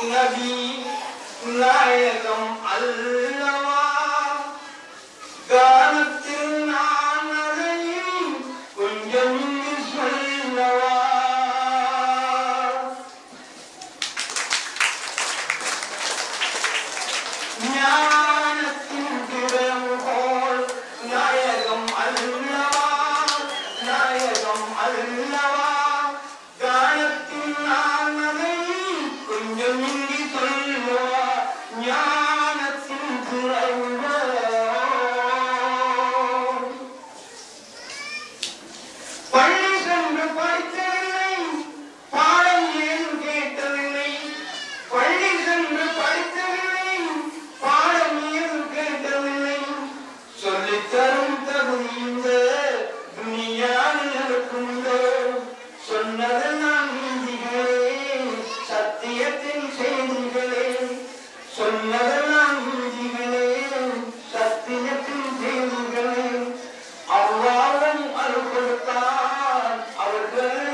நபி நாயகம் அல்லவா காலத்தில் நான் அதையும் கொஞ்சம் இங்கு சொல்லவா ஞானத்தின் திறவுகோல் நாயகம் அல்லவா நாயகம் அல்லவா காலத்தில் நான் அதையும் கொஞ்சம் இங்கு சொல்லவா ஞானத்தின் திறவுகோல் பள்ளி சென்று படித்ததில்லை பாடம் ஏதும் கேட்டதில்லை பள்ளி சென்று படித்ததில்லை பாடம் ஏதும் கேட்டதில்லை சொல்லித்தரும் தகுந்த துணியாவில் இருக்குந்த சொன்னதெல்லாம் நீதிகளே சத்தியத்தின் செய்திகளே சொன்னதெல்லாம் நீதிகளே சத்தியத்தின் செய்திகளே அவ்வாறும் அருள் கொடுத்தான் அவர்கள்